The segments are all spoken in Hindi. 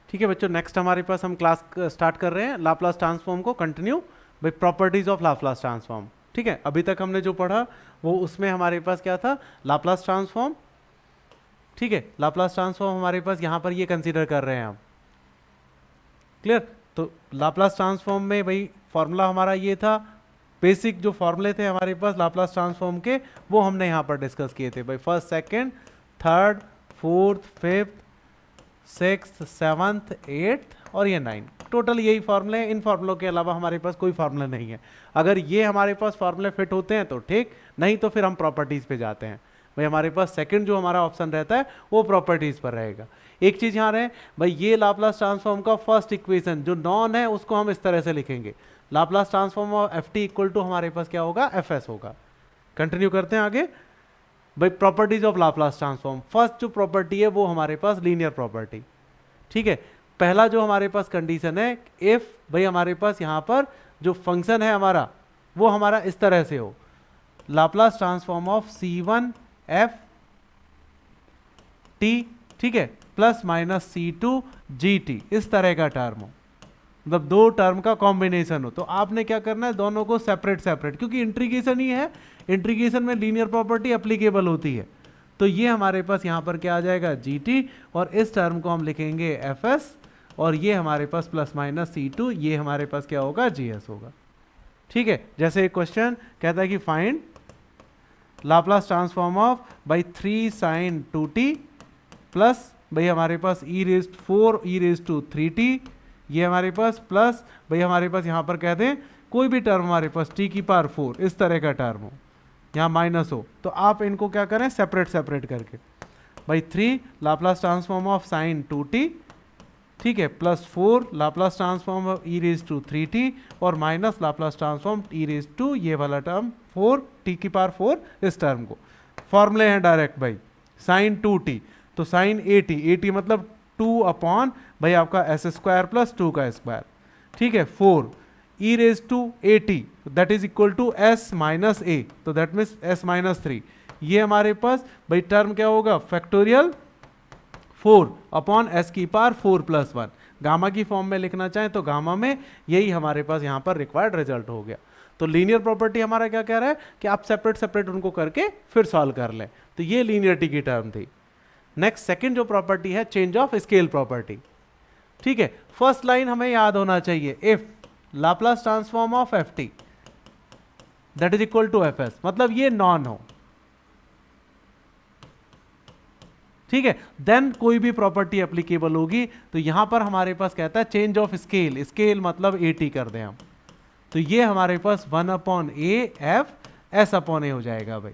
ठीक है बच्चों, नेक्स्ट हमारे पास हम क्लास स्टार्ट कर रहे हैं लाप्लास ट्रांसफॉर्म को continue by properties of Laplace transform. ठीक है, अभी तक हमने जो पढ़ा वो उसमें हमारे पास क्या था, लाप्लास ट्रांसफॉर्म। ठीक है, लाप्लास ट्रांसफॉर्म हमारे पास यहाँ पर ये कंसीडर कर रहे हैं हम। क्लियर? तो लाप्लास ट्रांसफॉर्म में भाई फॉर्मूला हमारा ये था, बेसिक जो फॉर्मूले थे हमारे पास लाप्लास ट्रांसफॉर्म के वो हमने यहाँ पर डिस्कस किए थे भाई, first second third fourth fifth sixth seventh eighth और ये 9, टोटल यही फॉर्मूले हैं। इन फॉर्मूलों के अलावा हमारे पास कोई फॉर्मूला नहीं है। अगर ये हमारे पास फॉर्मूले फिट होते हैं तो ठीक, नहीं तो फिर हम प्रॉपर्टीज पे जाते हैं। भाई हमारे पास सेकंड जो हमारा ऑप्शन रहता है वो प्रॉपर्टीज पर रहेगा। एक चीज यहाँ रहे भाई, ये लाप्लास ट्रांसफॉर्म का फर्स्ट इक्वेशन जो नॉन है उसको हम इस तरह से लिखेंगे, Laplace transform of f t equal to हमारे पास क्या होगा, एफ एस होगा। कंटिन्यू करते हैं आगे भाई, properties of Laplace transform. First जो प्रॉपर्टी है वो हमारे पास लीनियर प्रॉपर्टी। ठीक है, पहला जो हमारे पास कंडीशन है, इफ भाई हमारे पास यहां पर जो फंक्शन है हमारा वो हमारा इस तरह से हो, Laplace transform of C1 F T, ठीक है, प्लस माइनस C2 GT, इस तरह का टर्म हो, मतलब दो टर्म का कॉम्बिनेशन हो। तो आपने क्या करना है, दोनों को सेपरेट सेपरेट, क्योंकि इंटीग्रेशन ही है, इंटीग्रेशन में लीनियर प्रॉपर्टी एप्लीकेबल होती है। तो ये हमारे पास यहाँ पर क्या आ जाएगा, GT, और इस टर्म को हम लिखेंगे FS, और ये हमारे पास प्लस माइनस C2, ये हमारे पास क्या होगा, GS होगा। ठीक है, जैसे एक क्वेश्चन कहता है कि find Laplace transform of by 3 sin 2t plus भाई हमारे पास e4 e3t, ये हमारे पास प्लस भाई हमारे पास यहाँ पर कह दें कोई भी टर्म हमारे पास t⁴ इस तरह का टर्म हो, यहाँ माइनस हो, तो आप इनको क्या करें, सेपरेट सेपरेट करके भाई 3 Laplace transform of sine 2t, ठीक है, plus 4 Laplace transform of e3t, और माइनस लाप्लास ट्रांसफॉर्म ये वाला टर्म 4 t⁴ इस टर्म को। फॉर्मूले हैं डायरेक्ट भाई, साइन 2t तो साइन 80 मतलब 2 अपॉन भाई आपका s² प्लस 2 का स्क्वायर, ठीक है, 4 e⁻80 that is equal to s minus a, तो दैट मीन्स s-3। ये हमारे पास भाई टर्म क्या होगा, factorial 4 upon s⁴ plus 1। Gamma की फॉर्म में लिखना चाहें तो गामा में, यही हमारे पास यहाँ पर रिक्वायर्ड रिजल्ट हो गया। तो लीनियर प्रॉपर्टी हमारा क्या कह रहा है कि आप सेपरेट सेपरेट उनको करके फिर सॉल्व कर लें। तो ये लीनियरिटी की टर्म थी। नेक्स्ट सेकंड जो प्रॉपर्टी है, चेंज ऑफ स्केल प्रॉपर्टी। ठीक है, फर्स्ट लाइन हमें याद होना चाहिए, if Laplace transform of f t that is equal to f s, मतलब ये नॉन हो, ठीक है, देन कोई भी प्रॉपर्टी एप्लीकेबल होगी। तो यहां पर हमारे पास कहता है चेंज ऑफ स्केल, स्केल मतलब 80 कर दें हम, तो ये हमारे पास 1/a f s/a हो जाएगा। भाई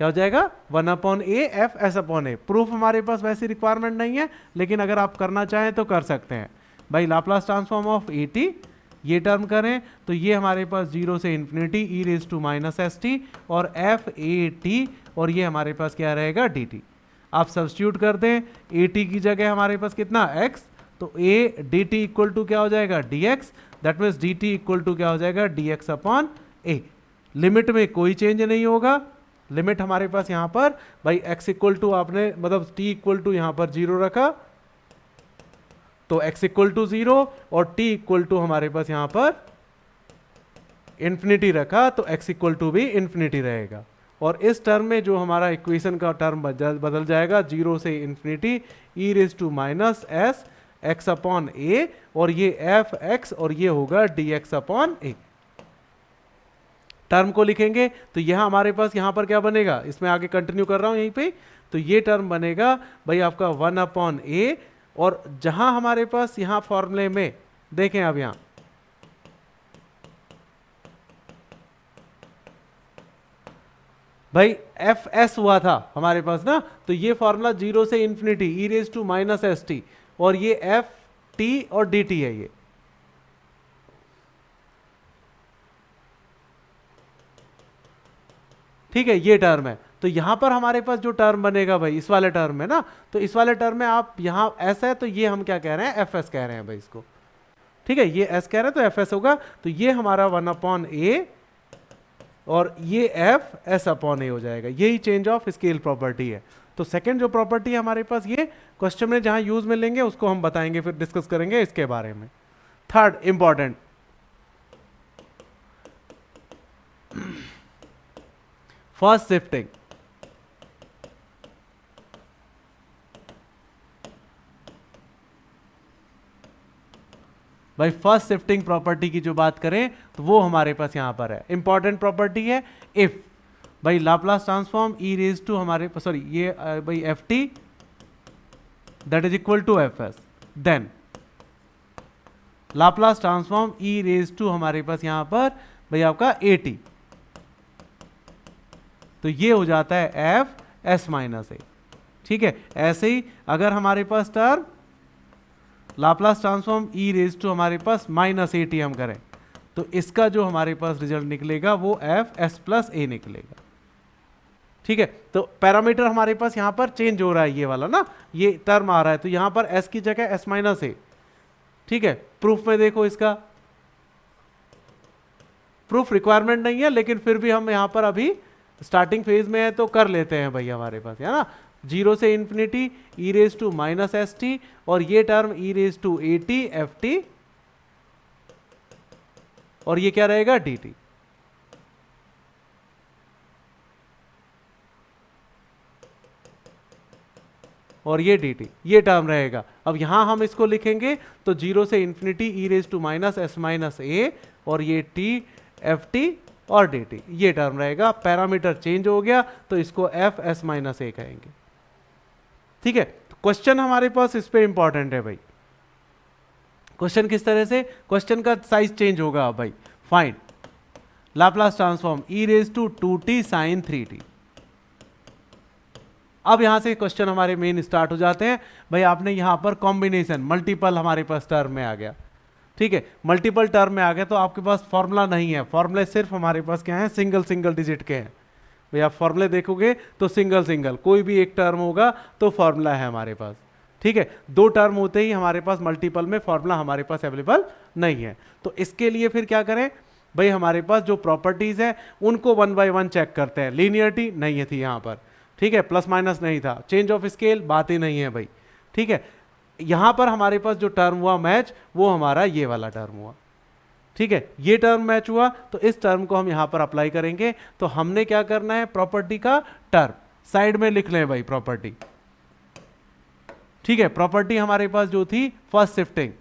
क्या हो जाएगा, 1/a f s/a। प्रूफ हमारे पास वैसी रिक्वायरमेंट नहीं है, लेकिन अगर आप करना चाहें तो कर सकते हैं। भाई लाप्लास ट्रांसफॉर्म ऑफ 80 ये टर्म करें तो ये हमारे पास 0 से इन्फिनिटी e⁻st और f a t, और ये हमारे पास क्या रहेगा, dt। आप सब्स्टिट्यूट कर दें, a t की जगह हमारे पास कितना x, तो a dt इक्वल टू क्या हो जाएगा, dx, that means dt equal to क्या हो जाएगा, dx/a। लिमिट में कोई चेंज नहीं होगा, लिमिट हमारे पास यहाँ पर भाई x इक्वल टू आपने मतलब t इक्वल टू यहाँ पर 0 रखा तो x इक्वल टू 0, और t इक्वल टू हमारे पास यहाँ पर इंफिनिटी रखा तो x इक्वल टू भी इंफिनिटी रहेगा। और इस टर्म में जो हमारा इक्वेशन का टर्म बदल जाएगा 0 से इंफिनिटी e⁻s x/a, और ये f(x) और ये होगा dx/a। टर्म को लिखेंगे तो यहां हमारे पास यहां पर क्या बनेगा, इसमें आगे कंटिन्यू कर रहा हूं यहीं पे, तो ये टर्म बनेगा भाई आपका 1/a, और जहां हमारे पास यहां फॉर्मूले में देखें, अब यहां भाई fs हुआ था हमारे पास ना, तो ये फॉर्मूला 0 से इंफिनिटी e⁻st, और ये ft और dt है ये। ठीक है, ये टर्म है। तो यहां पर हमारे पास जो टर्म बनेगा भाई इस वाले टर्म में ना, तो इस वाले टर्म में आप यहां s है तो ये हम क्या कह रहे हैं, fs कह रहे हैं भाई इसको। ठीक है, ये s कह रहे हैं तो fs होगा, तो ये हमारा 1/a और ये f s/a हो जाएगा। यही चेंज ऑफ स्केल प्रॉपर्टी है। तो सेकंड जो प्रॉपर्टी है हमारे पास, ये क्वेश्चन में जहां यूज में लेंगे उसको हम बताएंगे, फिर डिस्कस करेंगे इसके बारे में। Third important, first shifting. भाई फर्स्ट शिफ्टिंग प्रॉपर्टी की जो बात करें तो वो हमारे पास यहां पर है, इंपॉर्टेंट प्रॉपर्टी है। इफ भाई Laplace transform E raise to हमारे पास, सॉरी ये भाई f t that is equal to f s, then Laplace transform E raise to हमारे पास यहां पर भाई आपका ए टी, तो ये हो जाता है एफ एस माइनस ए। ठीक है, ऐसे ही अगर हमारे पास term Laplace transform E raise to हमारे पास माइनस ए टी हम करें, तो इसका जो हमारे पास रिजल्ट निकलेगा वो एफ एस प्लस ए निकलेगा। ठीक है, तो पैरामीटर हमारे पास यहां पर चेंज हो रहा है, ये वाला ना, ये टर्म आ रहा है, तो यहां पर एस की जगह एस माइनस ए। ठीक है, प्रूफ में देखो, इसका प्रूफ रिक्वायरमेंट नहीं है, लेकिन फिर भी हम यहां पर अभी स्टार्टिंग फेज में है तो कर लेते हैं भाई हमारे पास, है ना। 0 से infinity E raise to minus S t, और ये term e raise to a t F T, और ये क्या रहेगा डी टी। और ये डी टी, ये टर्म रहेगा। अब यहां हम इसको लिखेंगे तो 0 से infinity E raise to minus S minus A, और ये टी एफ टी और डी टी, ये टर्म रहेगा। पैरामीटर चेंज हो गया तो इसको एफ एस माइनस ए कहेंगे। ठीक है, क्वेश्चन हमारे पास इस पे इंपॉर्टेंट है भाई। क्वेश्चन किस तरह से, क्वेश्चन का साइज चेंज होगा भाई। Find Laplace transform E raise to 2t sine 3t। अब यहां से क्वेश्चन हमारे मेन स्टार्ट हो जाते हैं भाई। आपने यहां पर कॉम्बिनेशन मल्टीपल हमारे पास टर्म में आ गया। ठीक है, मल्टीपल टर्म में आ गया तो आपके पास फॉर्मूला नहीं है, फॉर्मूले सिर्फ हमारे पास क्या है, सिंगल सिंगल डिजिट के हैं भाई। आप फॉर्मूले देखोगे तो सिंगल सिंगल, कोई भी एक टर्म होगा तो फॉर्मूला है हमारे पास। ठीक है, 2 टर्म होते ही हमारे पास मल्टीपल में फॉर्मूला हमारे पास अवेलेबल नहीं है। तो इसके लिए फिर क्या करें भाई, हमारे पास जो प्रॉपर्टीज है उनको 1 बाय 1 चेक करते हैं। लीनियरिटी नहीं थी यहाँ पर, ठीक है, प्लस माइनस नहीं था, चेंज ऑफ स्केल बात ही नहीं है भाई। ठीक है, यहां पर हमारे पास जो टर्म हुआ मैच, वो हमारा ये वाला टर्म हुआ। ठीक है, ये टर्म मैच हुआ तो इस टर्म को हम यहां पर अप्लाई करेंगे। तो हमने क्या करना है, प्रॉपर्टी का टर्म साइड में लिख लें भाई, प्रॉपर्टी। ठीक है, प्रॉपर्टी हमारे पास जो थी फर्स्ट शिफ्टिंग,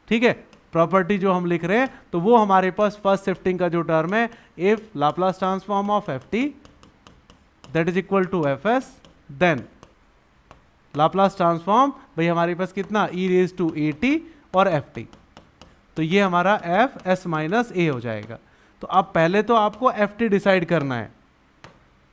ठीक है, प्रॉपर्टी जो हम लिख रहे हैं तो वो हमारे पास फर्स्ट शिफ्टिंग का जो टर्म है, if Laplace transform of f t that is equal to f s, then Laplace transform भाई हमारे पास कितना, e raise to a t और एफ टी, तो ये हमारा एफ एस माइनस ए हो जाएगा। तो अब पहले तो आपको एफ टी डिसाइड करना है।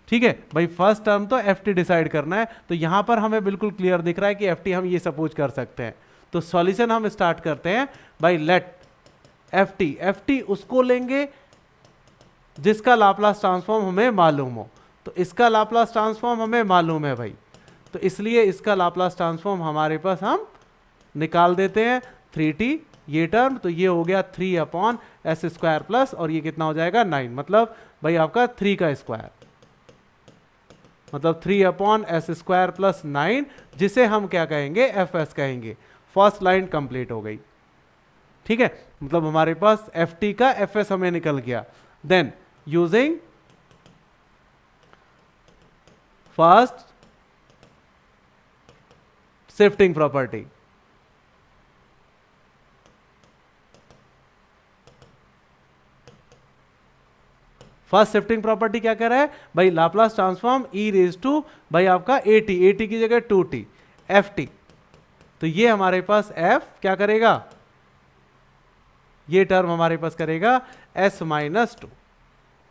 ठीक है भाई, फर्स्ट टर्म तो एफ टी डिसाइड करना है। तो यहां पर हमें बिल्कुल क्लियर दिख रहा है कि एफ टी हम ये सपोज कर सकते हैं। तो सॉल्यूशन हम स्टार्ट करते हैं बाय लेट एफ टी उसको लेंगे जिसका लाप्लास ट्रांसफॉर्म हमें मालूम हो। तो इसका लाप्लास ट्रांसफॉर्म हमें मालूम है भाई, तो इसलिए इसका लाप्लास ट्रांसफॉर्म हमारे पास हम निकाल देते हैं 3t, ये टर्म, तो ये हो गया 3 अपॉन एस स्क्वायर प्लस, और ये कितना हो जाएगा 9, मतलब भाई आपका 3 का स्क्वायर, मतलब 3 अपॉन एस स्क्वायर प्लस 9, जिसे हम क्या कहेंगे, एफ एस कहेंगे। फर्स्ट लाइन कंप्लीट हो गई। ठीक है, मतलब हमारे पास एफ टी का एफ एस हमें निकल गया। Then using first shifting property, first shifting property क्या कह रहा है भाई, Laplace transform E raise to भाई आपका ए टी की जगह 2t एफ टी, तो ये हमारे पास f क्या करेगा, ये टर्म हमारे पास करेगा s माइनस 2।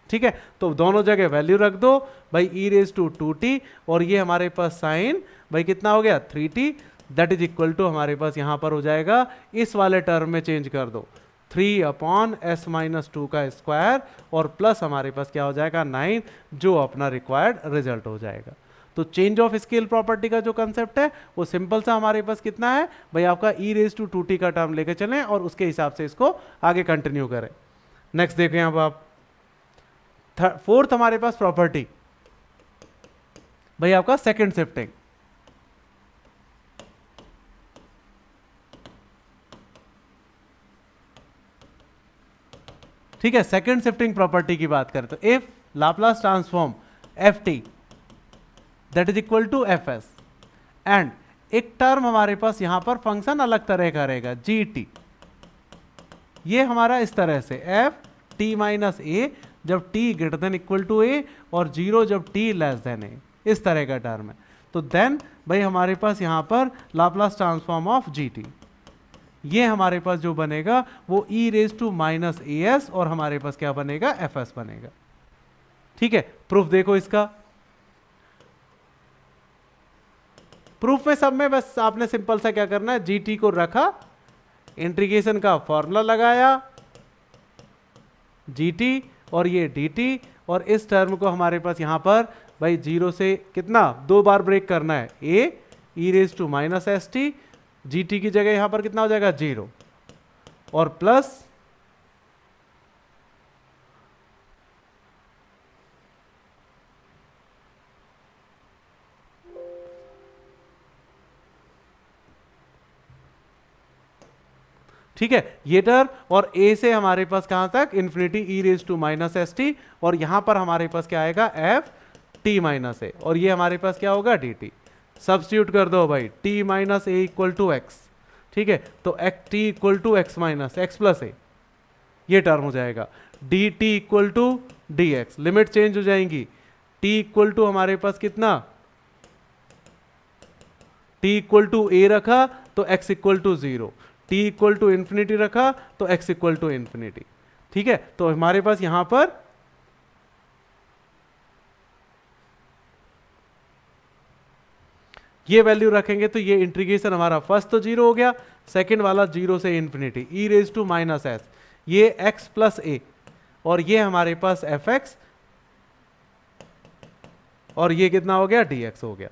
ठीक है, तो दोनों जगह वैल्यू रख दो भाई, ई रेज टू 2t, और ये हमारे पास साइन भाई कितना हो गया 3t, that is equal to हमारे पास यहां पर हो जाएगा, इस वाले टर्म में चेंज कर दो 3 अपॉन एस माइनस 2 का स्क्वायर, और प्लस हमारे पास क्या हो जाएगा 9, जो अपना रिक्वायर्ड रिजल्ट हो जाएगा। तो चेंज ऑफ स्केल प्रॉपर्टी का जो कंसेप्ट है वो सिंपल सा हमारे पास कितना है भाई, आपका ई रेज टू 2t का टर्म लेके चलें और उसके हिसाब से इसको आगे कंटिन्यू करें। नेक्स्ट देखें अब आप, फोर्थ हमारे पास प्रॉपर्टी भाई आपका सेकंड शिफ्टिंग। ठीक है, सेकंड शिफ्टिंग प्रॉपर्टी की बात करें तो if Laplace transform f t that is equal to f s and एक टर्म हमारे पास यहां पर फंक्शन अलग तरह का रहेगा जी टी, ये हमारा इस तरह से एफ टी माइनस ए जब T greater than equal to A और जीरो जब टी लेस देन ए, इस तरह का टर्म है। तो देन भाई हमारे पास यहां पर Laplace transform of G T, ये हमारे पास जो बनेगा वो E raise to minus A S और हमारे पास क्या बनेगा एफ एस बनेगा। ठीक है, प्रूफ देखो इसका। प्रूफ में सब में बस आपने सिंपल सा क्या करना है, जी टी को रखा, इंटीग्रेशन का फॉर्मूला लगाया जी टी और ये डी टी, और इस टर्म को हमारे पास यहां पर भाई जीरो से कितना 2 बार ब्रेक करना है, A E raise to minus S T, G T की जगह यहां पर कितना हो जाएगा 0 और प्लस ठीक है ये टर्म, और ए से हमारे पास कहां तक infinity E raise to minus S t, और यहां पर हमारे पास क्या आएगा एफ टी माइनस ए, और ये हमारे पास क्या होगा डी टी। सब्स्टिट्यूट कर दो भाई, T minus A equal to X, ठीक है, तो X T equal to X minus X plus A, ये टर्म हो जाएगा D T equal to D X, limit change हो जाएंगी, टी इक्वल टू हमारे पास कितना, टी इक्वल टू ए रखा तो x equal to 0, t equal to infinity रखा तो एक्स इक्वल टू इन्फिनिटी। ठीक है, तो हमारे पास यहां पर ये वैल्यू रखेंगे तो ये इंटीग्रेशन हमारा फर्स्ट तो 0 हो गया, सेकंड वाला 0 से infinity E raise to minus s, ये x प्लस ए, और ये हमारे पास एफ एक्स, और ये कितना हो गया dx हो गया।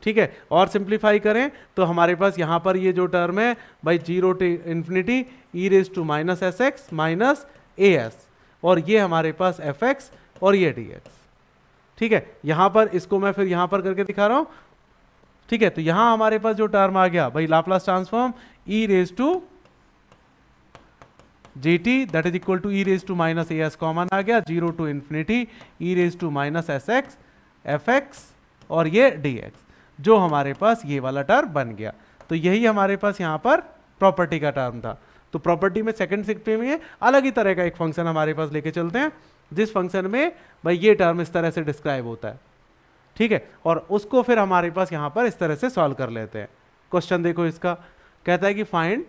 ठीक है, और सिंप्लीफाई करें तो हमारे पास यहां पर ये जो टर्म है भाई 0 to infinity E raise to minus S x minus A S, और ये हमारे पास एफ एक्स और ये dx। ठीक है, यहां पर इसको मैं फिर यहां पर करके दिखा रहा हूं। ठीक है, तो यहां हमारे पास जो टर्म आ गया भाई Laplace transform E raise to G T that is equal to E raise to minus A S common आ गया, 0 to infinity E raise to minus S X F X और ये डी एक्स, जो हमारे पास ये वाला टर्म बन गया। तो यही हमारे पास यहाँ पर प्रॉपर्टी का टर्म था। तो प्रॉपर्टी में सेकंड शिफ्टिंग में अलग ही तरह का एक फंक्शन हमारे पास लेके चलते हैं, जिस फंक्शन में भाई ये टर्म इस तरह से डिस्क्राइब होता है। ठीक है, और उसको फिर हमारे पास यहाँ पर इस तरह से सॉल्व कर लेते हैं। क्वेश्चन देखो इसका, कहता है कि find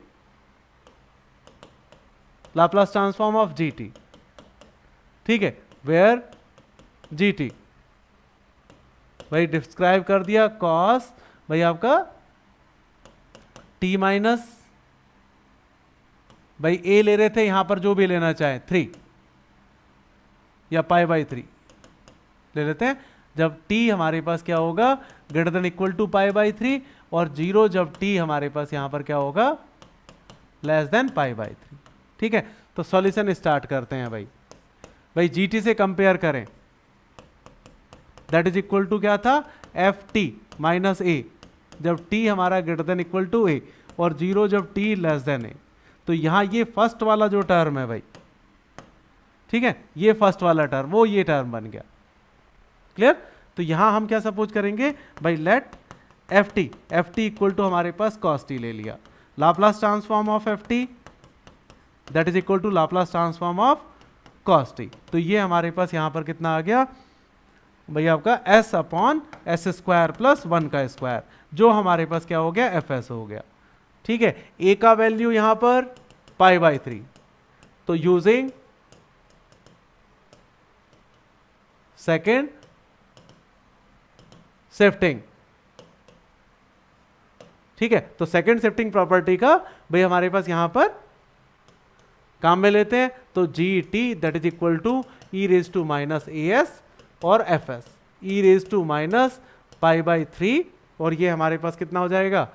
Laplace transform of G T. ठीक है, वेयर जी टी भाई डिस्क्राइब कर दिया कॉस भाई आपका टी माइनस भाई ए ले रहे थे, यहां पर जो भी लेना चाहे 3 या पाई बाई 3 ले लेते हैं, जब t हमारे पास क्या होगा greater than equal to pi by 3, और 0 जब t हमारे पास यहां पर क्या होगा लेस देन पाई बाई 3। ठीक है, तो सॉल्यूशन स्टार्ट करते हैं भाई। भाई जीटी से कंपेयर करें, दैट इज इक्वल टू क्या था एफ टी माइनस ए, जब t हमारा greater than equal to A और 0 जब t लेस देन ए, तो यहां ये फर्स्ट वाला जो टर्म है भाई, ठीक है, ये फर्स्ट वाला टर्म वो ये टर्म बन गया। क्लियर? तो यहां हम क्या सपोज करेंगे भाई, let f t equal to हमारे पास कॉस टी ले लिया, Laplace transform of f t that is equal to Laplace transform of cos t. तो ये हमारे पास यहां पर कितना आ गया भाई आपका s upon S square plus 1 का स्क्वायर, जो हमारे पास क्या हो गया एफ एस हो गया। ठीक है, a का वैल्यू यहां पर पाई बाई 3, तो यूजिंग सेकेंड शिफ्टिंग, ठीक है, तो सेकेंड शिफ्टिंग प्रॉपर्टी का भाई हमारे पास यहां पर काम में लेते हैं, तो G T that is equal to E raise to minus A S और F S E raise to minus pi by 3, और ये हमारे पास कितना हो जाएगा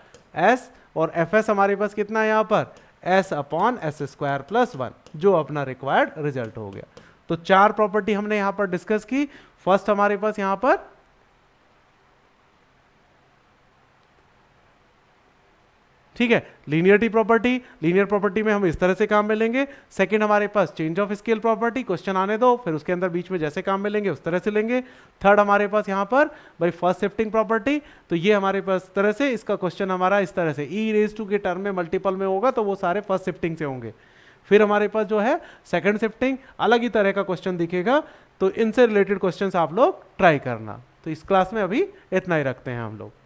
s, और एफ एस हमारे पास कितना है यहाँ पर s upon S square plus 1, जो अपना रिक्वायर्ड रिजल्ट हो गया। तो 4 प्रॉपर्टी हमने यहां पर डिस्कस की। फर्स्ट हमारे पास यहां पर ठीक है लीनियरिटी प्रॉपर्टी, लीनियर प्रॉपर्टी में हम इस तरह से काम में लेंगे। सेकंड हमारे पास change of scale property, question आने दो फिर उसके अंदर बीच में जैसे काम में लेंगे उस तरह से लेंगे। थर्ड हमारे पास यहाँ पर भाई फर्स्ट शिफ्टिंग प्रॉपर्टी, तो ये हमारे पास इस तरह से, इसका क्वेश्चन हमारा इस तरह से ई रेज टू के टर्म में मल्टीपल में होगा तो वो सारे फर्स्ट शिफ्टिंग से होंगे। फिर हमारे पास जो है सेकंड शिफ्टिंग, अलग ही तरह का क्वेश्चन दिखेगा, तो इनसे रिलेटेड क्वेश्चंस आप लोग ट्राई करना। तो इस क्लास में अभी इतना ही रखते हैं हम लोग।